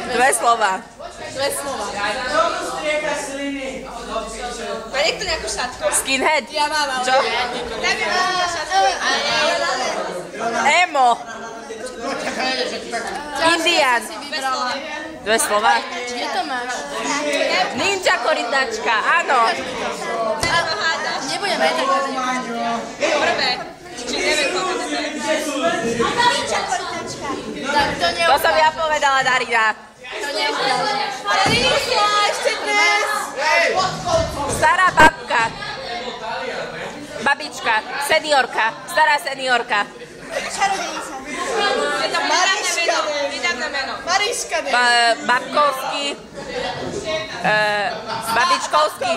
Dve slova. Dve slova. Má niekto nejakú šatku? Skinhead? Ja mám, ale... Čo? Neviem, nejaká šatku. Emo. Indian. Dve slova. Kde to máš? Ninja korytnačka, áno. Nebudeme tak. Prvé. Či neviem, koľko to je. Ninja korytnačka. To som ja povedala, Darina. To neupravne. Ale Rinusla, ešte dnes. Stará babka. Babička. Seniorka. Stará seniorka. Čarodejnica. Je to výdavné meno. Mariška, ne? Babkovský. Babičkovský.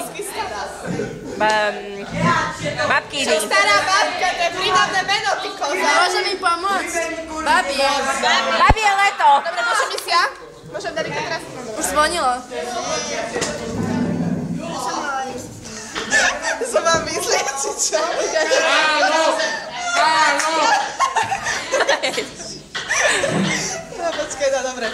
Babkýny. Stará babka, to je výdavné meno, ty koza. Môže mi pomôcť? Babie. Babie leto. Dobre, môžem ísť ja? Môžem dať teraz? Už zvonilo. Som vám myslieť, či čo? Áno! Áno! No počkaj, no dobre.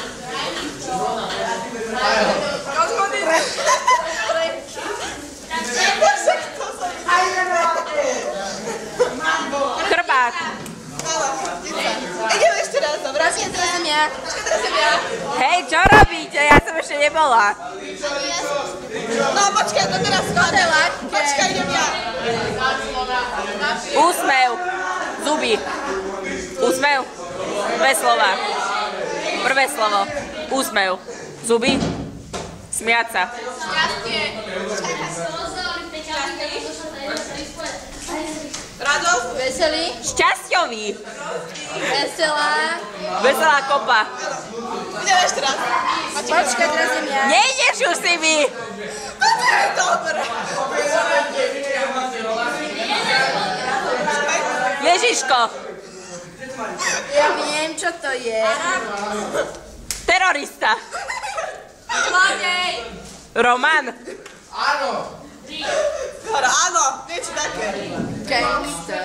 Chrbát. Ideme ešte raz, dobre? Teraz som ja. Hej, čo robíte? Ja som ešte nebola. No počkaj, to teraz skladala. Počkaj, idem ja. Úsmev. Zuby. Úsmev. Dve slova. Prvé slovo. Úsmev. Zuby. Smiať sa. Radosť. Veselý. Šťasťový. Veselá. Veselá kopa. Ideme ešte raz. Počkaj, teraz som ja. Nejdeš už si mi. No to je dobré. Ježiško. Ja viem, čo to je. Terorista. Mladej. Roman. Áno, niečo také. Gangster.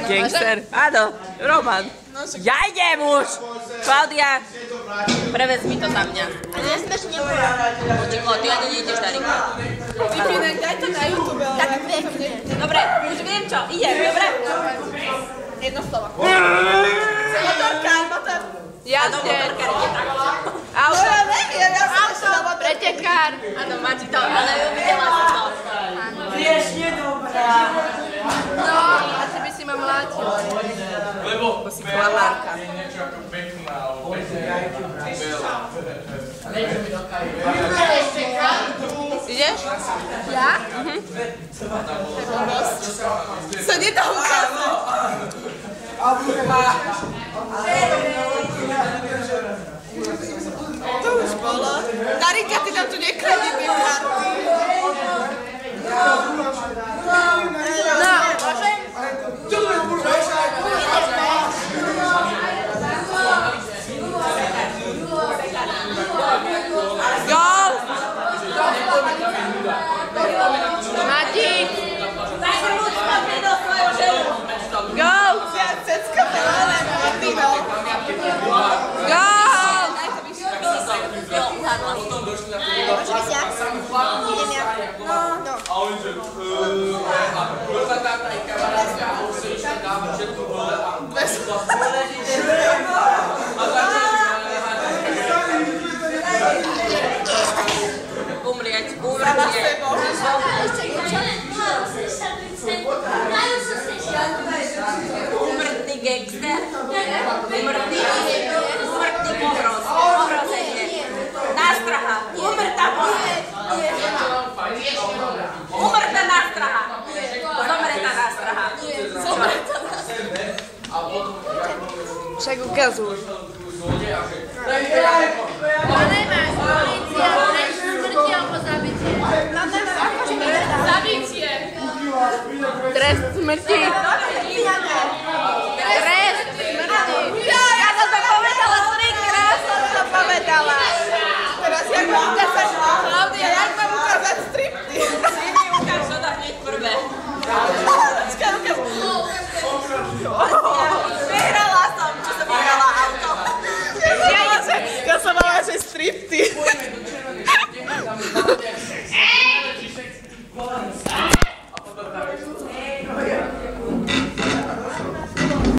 Gangster. Áno, Roman. Ja idem už. Klaudia, prevez mi to za mňa. Ale ja som ešte nebola. Počkaj, ty ani nejdeš, Darika. Vypínaj, daj to na YouTube, ale... Tak pekne. Dobre, už viem čo. Idem, dobre? Jedno slovo. Motorkár, motor. Jazder. No ja neviem, ja som ešte na motorkár. Pretekár. Áno, máte to, ale videla som to. Riešne dobrá. No, asi by si ma mlátil. Lebo si klamárka. je niečo ako pekná, alebo pekná. Ideš? Ja? Sa nedá ukázať. To už bolo. Darika, ty tam tu nekradí tie karty. No, môžem? Gól! Matík! Gól! Cecka veľa, no. Gól! Môžem ísť ja? Idem ja. No. A oni že... Prvá táta i kamarátka a už sa išla dávať všetko dole a... Umrieť. Umrtný gangster. Umrtný pohroz. Pohrozenie. Nástraha. Umrtá pohroz. Umrtá nástraha. Zomretá nástraha. Však ukazuj. To nemáš, polícia, smrti alebo zabitie. Zabitie. Trest smrti. Trest smrti. Ja som to povedala 3-krát, som to povedala. Teraz jak mám ukázať, Klaudia, jak mám ukázať striptease? Si mi ukáž, čo to hneď prvé. Počkaj, ukáž. Vyhrala som, čo som vyhrala auto. stripty.